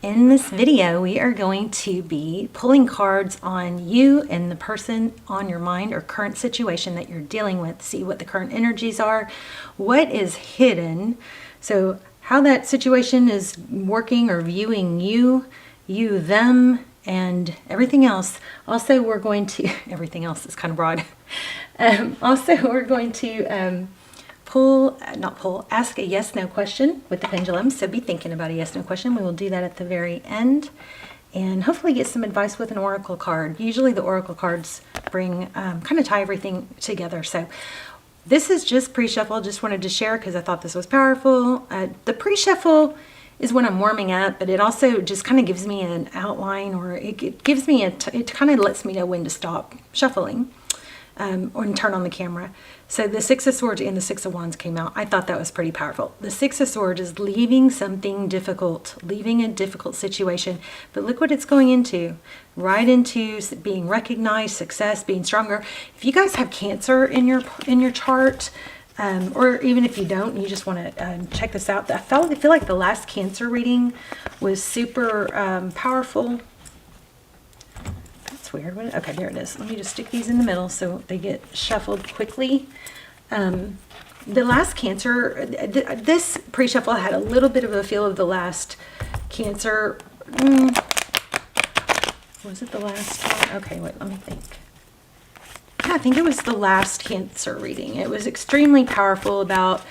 In this video, we are going to be pulling cards on you and the person on your mind or current situation that you're dealing with. See what the current energies are, what is hidden, so how that situation is working or viewing you, them, and everything else. Also, we're going to, everything else is kind of broad. Also, we're going to ask a yes/no question with the pendulum. So be thinking about a yes/no question. We will do that at the very end and hopefully get some advice with an oracle card. Usually the oracle cards bring, kind of tie everything together. So this is just pre-shuffle. Just wanted to share because I thought this was powerful. The pre-shuffle is when I'm warming up, but it also just kind of gives me an outline, or it gives me it kind of lets me know when to stop shuffling. Or turn on the camera. So the Six of Swords and the Six of Wands came out. I thought that was pretty powerful. The Six of Swords is leaving something difficult, leaving a difficult situation. But look what it's going into. Right into being recognized, success, being stronger. If you guys have Cancer in your chart, or even if you don't, you just want to check this out. I feel like the last Cancer reading was super powerful. Weird. Okay, there it is. Let me just stick these in the middle so they get shuffled quickly. The last Cancer, this pre-shuffle had a little bit of a feel of the last Cancer. Was it the last one? Okay, wait, let me think. Yeah, I think it was the last Cancer reading. It was extremely powerful about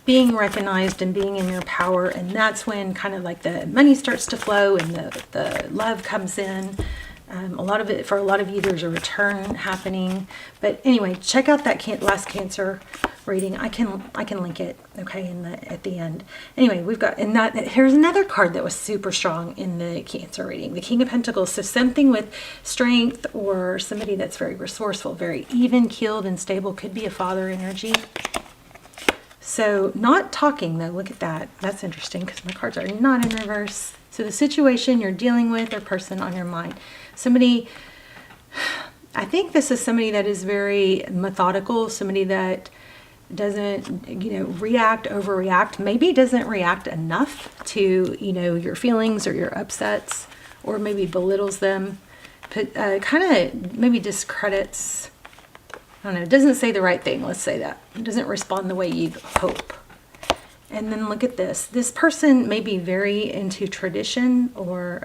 being recognized and being in your power, and that's when kind of like the money starts to flow and the love comes in. A lot of it, for a lot of you, there's a return happening. But anyway, check out that last Cancer reading. I can link it, okay, at the end. Anyway, we've got, and here's another card that was super strong in the Cancer reading, the King of Pentacles. So something with strength, or somebody that's very resourceful, very even-keeled and stable. Could be a father energy. So not talking though, look at that. That's interesting because my cards are not in reverse. So the situation you're dealing with or person on your mind. Somebody, I think this is somebody that is very methodical, somebody that doesn't, react, overreact, maybe doesn't react enough to, your feelings or your upsets, or maybe belittles them, but kind of maybe discredits, I don't know, doesn't say the right thing, let's say that. Doesn't respond the way you hope. And then look at this. This person may be very into tradition, or,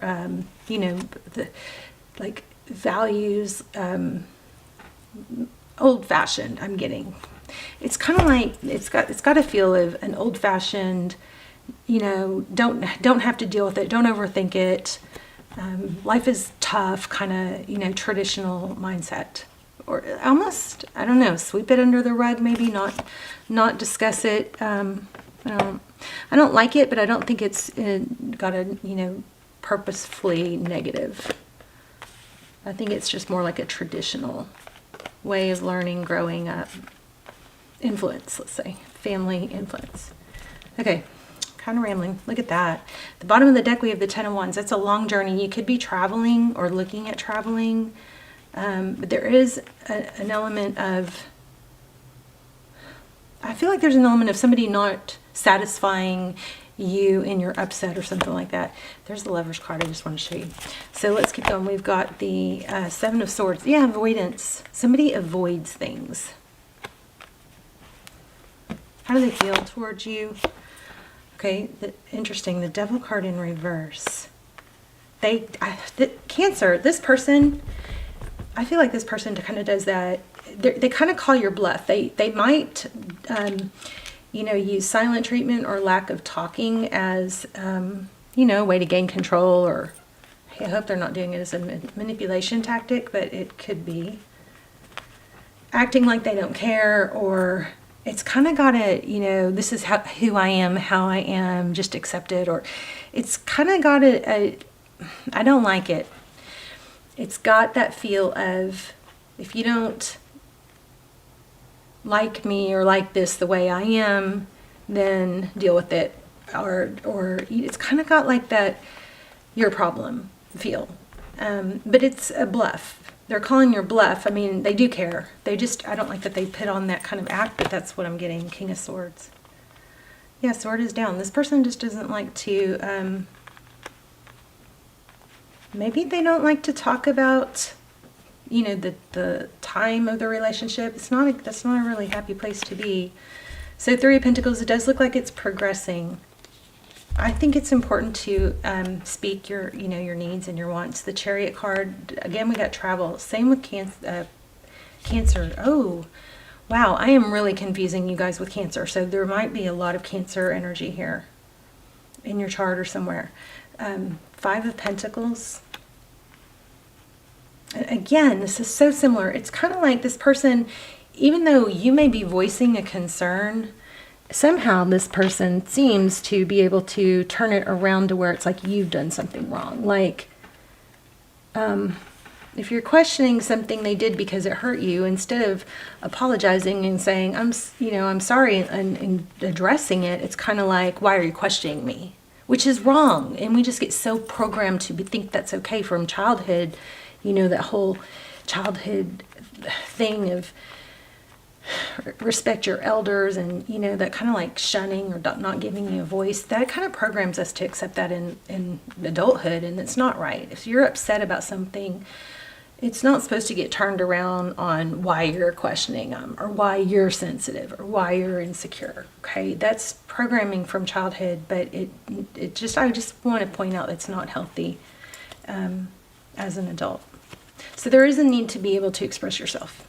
like values, old-fashioned, I'm getting. It's kind of like, it's got a feel of an old-fashioned, don't have to deal with it, don't overthink it. Life is tough, kind of, traditional mindset. Or almost, I don't know, sweep it under the rug, maybe not discuss it. I don't like it, but I don't think it's got a, purposefully negative. I think it's just more like a traditional way of learning, growing up. Influence, let's say. Family influence. Okay, kind of rambling. Look at that. The bottom of the deck, we have the Ten of Wands. That's a long journey. You could be traveling or looking at traveling. But there is an element of, I feel like there's an element of somebody not satisfying you in your upset or something like that. There's the Lover's card I just want to show you. So let's keep going. We've got the Seven of Swords. Yeah, avoidance. Somebody avoids things. How do they feel towards you? Okay, interesting. The Devil card in reverse. Cancer, this person, I feel like this person kind of does that. They kind of call your bluff. They might, use silent treatment or lack of talking as, a way to gain control, or I hope they're not doing it as a manipulation tactic, but it could be. Acting like they don't care, or it's kind of got this is who I am, how I am, just accept it, or it's kind of got I don't like it. It's got that feel of, if you don't like me or like this the way I am, then deal with it. Or it's kind of got like that your problem feel. But it's a bluff. They're calling your bluff. I mean, they do care. I don't like that they put on that kind of act, but that's what I'm getting. King of Swords. Yeah, sword is down. This person just doesn't like to Maybe they don't like to talk about, you know, the time of the relationship. That's not a really happy place to be. So Three of Pentacles, it does look like it's progressing. I think it's important to speak your needs and your wants. The Chariot card, again, we got travel. Same with Cancer. Oh, wow, I am really confusing you guys with Cancer. So there might be a lot of Cancer energy here in your chart or somewhere. Five of Pentacles. Again, this is so similar. It's kind of like this person, even though you may be voicing a concern, somehow this person seems to be able to turn it around to where it's like you've done something wrong. Like, if you're questioning something they did because it hurt you, instead of apologizing and saying, I'm sorry, and addressing it, it's kind of like, why are you questioning me? Which is wrong. And we just get so programmed to think that's okay from childhood, you know, that whole childhood thing of respect your elders, and you know, that kind of like shunning or not giving you a voice, that kind of programs us to accept that in adulthood, and it's not right. If you're upset about something, it's not supposed to get turned around on why you're questioning them, or why you're sensitive, or why you're insecure. Okay, that's programming from childhood, but I just want to point out it's not healthy as an adult. So there is a need to be able to express yourself.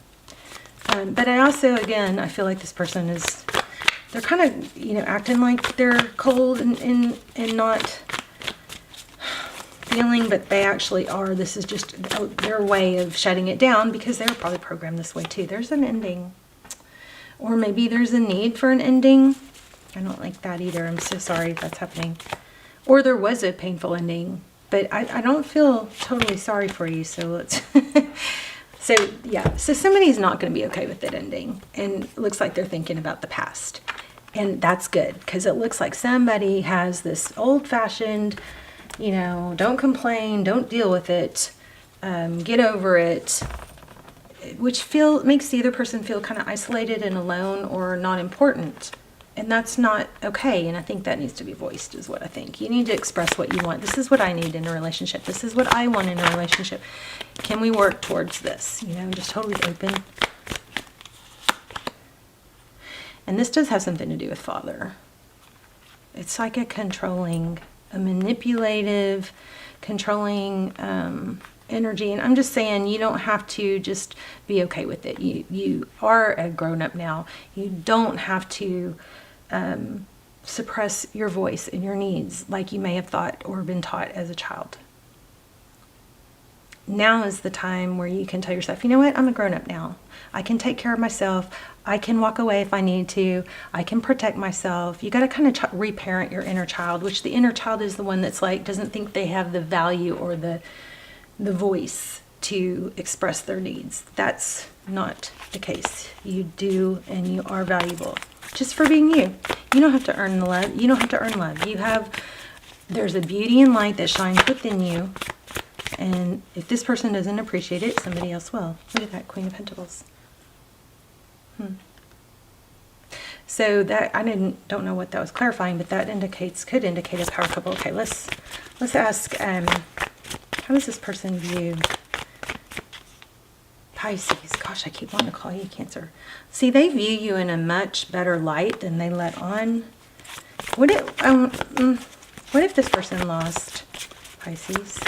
But I also, again, I feel like this person they're kind of, you know, acting like they're cold and not feeling, but they actually are. This is just their way of shutting it down, because they were probably programmed this way too. There's an ending. Or maybe there's a need for an ending. I don't like that either. I'm so sorry if that's happening. Or there was a painful ending, but I don't feel totally sorry for you, so let's... So, yeah, so somebody's not going to be okay with it ending, and it looks like they're thinking about the past. And that's good, because it looks like somebody has this old-fashioned, you know, don't complain, don't deal with it, get over it, which makes the other person feel kind of isolated and alone or not important. And that's not okay, and I think that needs to be voiced, is what I think. You need to express what you want. This is what I need in a relationship. This is what I want in a relationship. Can we work towards this? You know, just totally open. And this does have something to do with father. It's like a manipulative, controlling energy. And I'm just saying, you don't have to just be okay with it. You are a grown-up now. You don't have to suppress your voice and your needs like you may have thought or been taught as a child. Now is the time where you can tell yourself, you know what, I'm a grown-up now. I can take care of myself. I can walk away if I need to. I can protect myself. You got to kind of reparent your inner child, which the inner child is the one that's like, doesn't think they have the value or the voice to express their needs. That's not the case. You do, and you are valuable just for being you. You don't have to earn the love. You don't have to earn love. There's a beauty and light that shines within you. And if this person doesn't appreciate it, somebody else will. Look at that, Queen of Pentacles. So that, don't know what that was clarifying, but that could indicate a power couple. Okay, let's ask, how does this person view Pisces? Gosh, I keep wanting to call you Cancer. See, they view you in a much better light than they let on. What if this person lost Pisces?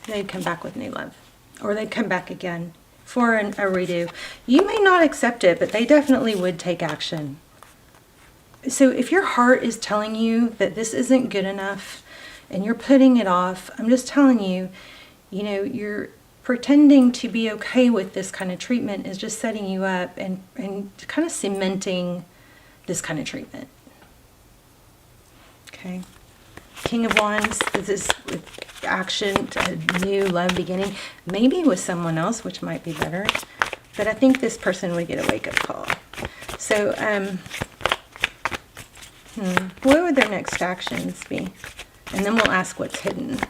They'd come back with new love, or they'd come back again for a redo. You may not accept it, but they definitely would take action. So if your heart is telling you that this isn't good enough and you're putting it off, I'm just telling you, you know, you're pretending to be okay with this kind of treatment is just setting you up and kind of cementing this kind of treatment. Okay. King of Wands, this is action, a new love beginning, maybe with someone else, which might be better, but I think this person would get a wake-up call. So, what would their next actions be? And then we'll ask what's hidden.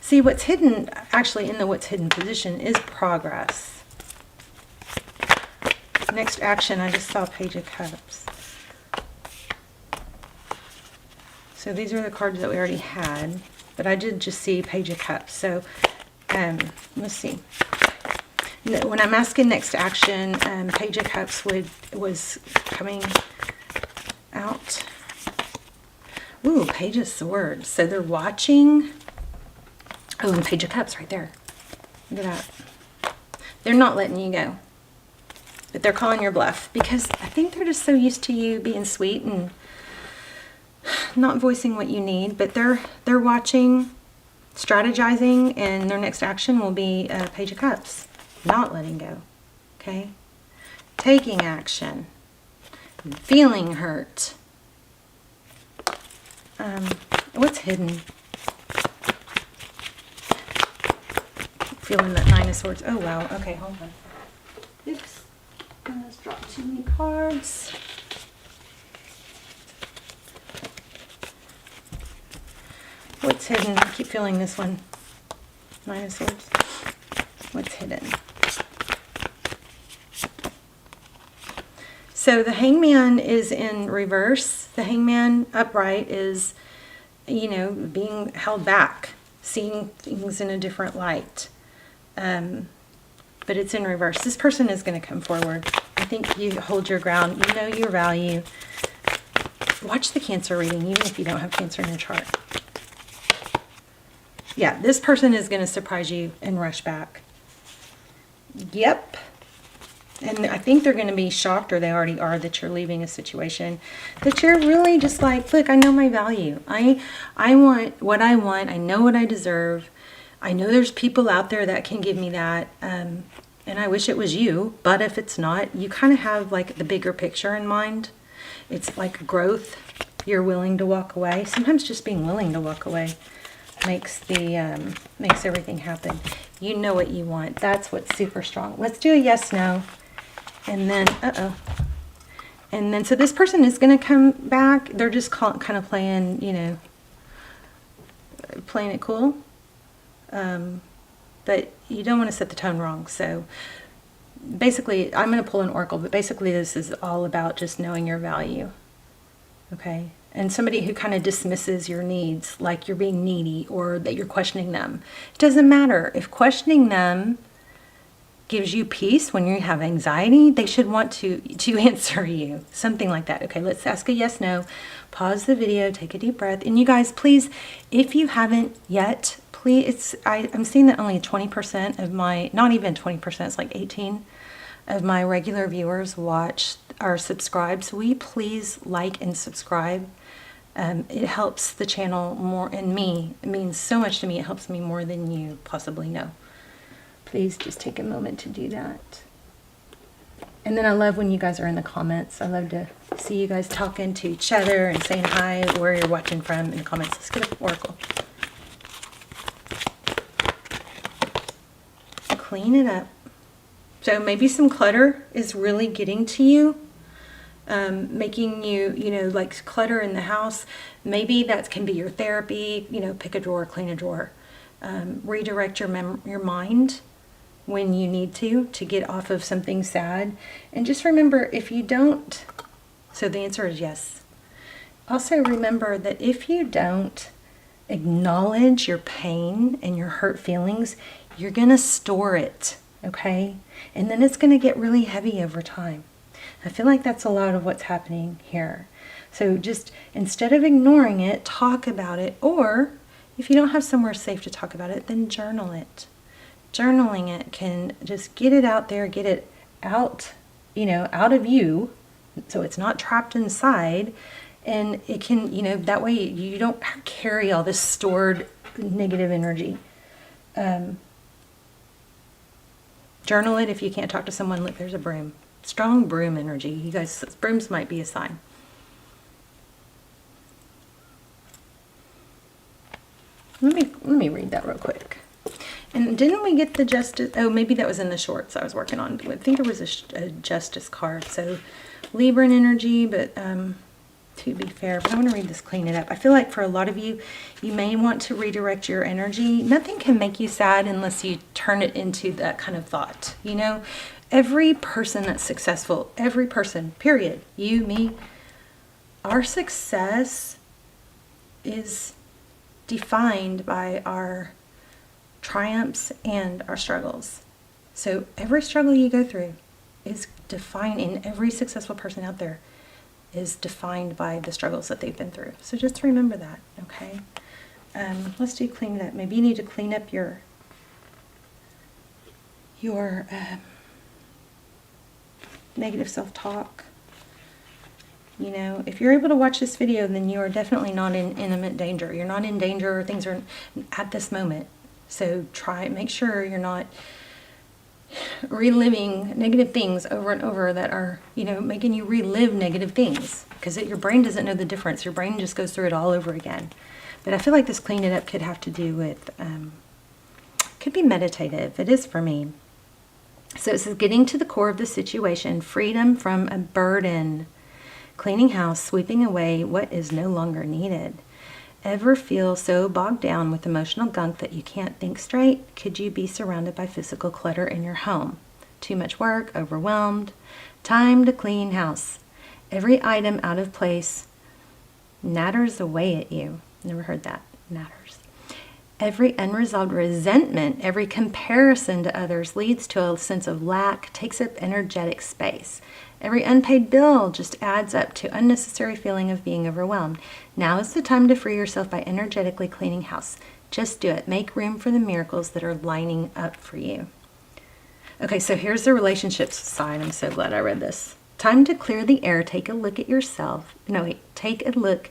See, what's hidden, actually in the what's hidden position, is progress. Next action, I just saw Page of Cups. So these are the cards that we already had. but I did just see Page of Cups. So let's see. When I'm asking next action, Page of Cups was coming out. Ooh, Page of Swords. So they're watching. Oh, and Page of Cups right there. Look at that. They're not letting you go. But they're calling your bluff because I think they're just so used to you being sweet and not voicing what you need. But they're watching, strategizing, and their next action will be Page of Cups. Not letting go. Okay? Taking action. Feeling hurt. What's hidden? Feeling that Nine of Swords. Oh, wow. Okay, hold on. Oops. I just dropped too many cards. What's hidden? I keep feeling this one. Nine of Swords. What's hidden? So the Hangman is in reverse. The Hangman upright is, you know, being held back, seeing things in a different light. But it's in reverse. This person is going to come forward. I think you hold your ground. You know your value. Watch the Cancer reading, even if you don't have Cancer in your chart. Yeah, this person is going to surprise you and rush back. Yep. And I think they're going to be shocked, or they already are, that you're leaving a situation. That you're really just like, look, I know my value. I want what I want. I know what I deserve. I know there's people out there that can give me that. And I wish it was you. But if it's not, you kind of have like the bigger picture in mind. It's like growth. You're willing to walk away. Sometimes just being willing to walk away makes everything happen. You know what you want. That's what's super strong. Let's do a yes, no. And then, and then, so this person is going to come back. They're just kind of playing, you know, playing it cool. But you don't want to set the tone wrong. So basically, I'm going to pull an oracle, but basically this is all about just knowing your value. Okay? And somebody who kind of dismisses your needs, like you're being needy or that you're questioning them. It doesn't matter. If questioning them gives you peace when you have anxiety, they should want to answer you. Something like that. Okay, let's ask a yes, no. Pause the video, take a deep breath. And you guys, please, if you haven't yet, please, I'm seeing that only 20% of my, not even 20%, it's like 18 of my regular viewers are subscribed. So will you please like and subscribe? It helps the channel more, and me. It means so much to me. It helps me more than you possibly know. Please just take a moment to do that. And then I love when you guys are in the comments. I love to see you guys talking to each other and saying hi, where you're watching from in the comments. Let's get an oracle. Clean it up. So maybe some clutter is really getting to you. Making you, you know, like clutter in the house. Maybe that can be your therapy. You know, pick a drawer, clean a drawer. Redirect your mind when you need to get off of something sad. And just remember, if you don't, so the answer is yes. Also remember that if you don't acknowledge your pain and your hurt feelings, you're going to store it, okay? And then it's going to get really heavy over time. I feel like that's a lot of what's happening here. So just instead of ignoring it, talk about it. Or if you don't have somewhere safe to talk about it, then journal it. Journaling it can just get it out there, get it out, you know, out of you, so it's not trapped inside. And it can, you know, that way you don't carry all this stored negative energy. Journal it. If you can't talk to someone, look, there's a broom. Strong broom energy. You guys, brooms might be a sign. Let me read that real quick. And didn't we get the justice? Oh, maybe that was in the shorts I was working on. I think there was a justice card. So Libran energy, but to be fair, but I want to read this, clean it up. I feel like for a lot of you, you may want to redirect your energy. Nothing can make you sad unless you turn it into that kind of thought. You know, every person that's successful, every person, period, you, me, our success is defined by our triumphs and our struggles. So every struggle you go through is defined, and every successful person out there is defined by the struggles that they've been through. So just remember that, okay? Let's do clean it up. Maybe you need to clean up your negative self-talk. You know, if you're able to watch this video, then you are definitely not in imminent danger. You're not in danger. Things are at this moment. So make sure you're not reliving negative things over and over that are, you know, making you relive negative things, because your brain doesn't know the difference. Your brain just goes through it all over again. But I feel like this clean it up could have to do with, could be meditative. It is for me. So it says getting to the core of the situation, freedom from a burden, cleaning house, sweeping away what is no longer needed. Ever feel so bogged down with emotional gunk that you can't think straight? Could you be surrounded by physical clutter in your home? Too much work, overwhelmed? Time to clean house. Every item out of place natters away at you. Never heard that. Natters. Every unresolved resentment, every comparison to others leads to a sense of lack, takes up energetic space. Every unpaid bill just adds up to unnecessary feeling of being overwhelmed. Now is the time to free yourself by energetically cleaning house. Just do it. Make room for the miracles that are lining up for you. Okay, so here's the relationships side. I'm so glad I read this. Time to clear the air. Take a look at yourself. No, wait. Take a look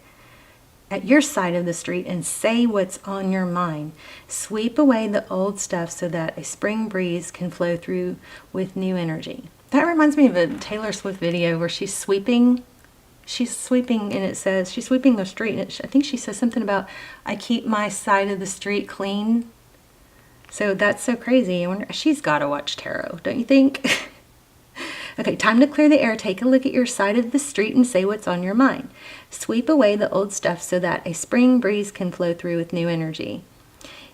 at your side of the street and say what's on your mind. Sweep away the old stuff so that a spring breeze can flow through with new energy. That reminds me of a Taylor Swift video where she's sweeping and it says, she's sweeping the street, and I think she says something about, I keep my side of the street clean. So that's so crazy. I wonder, she's got to watch tarot, don't you think? Okay, time to clear the air. Take a look at your side of the street and say what's on your mind. Sweep away the old stuff so that a spring breeze can flow through with new energy.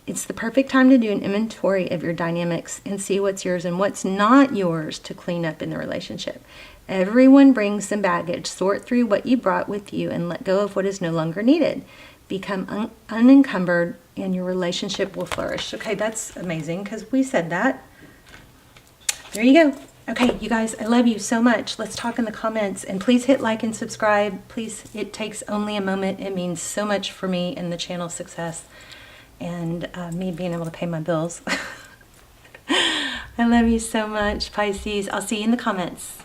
It's the perfect time to do an inventory of your dynamics and see what's yours and what's not yours to clean up in the relationship. Everyone brings some baggage. Sort through what you brought with you and let go of what is no longer needed. Become unencumbered and your relationship will flourish. Okay, that's amazing because we said that. There you go. Okay, you guys, I love you so much. Let's talk in the comments, and please hit like and subscribe. Please, it takes only a moment. It means so much for me and the channel's success and me being able to pay my bills. I love you so much, Pisces. I'll see you in the comments.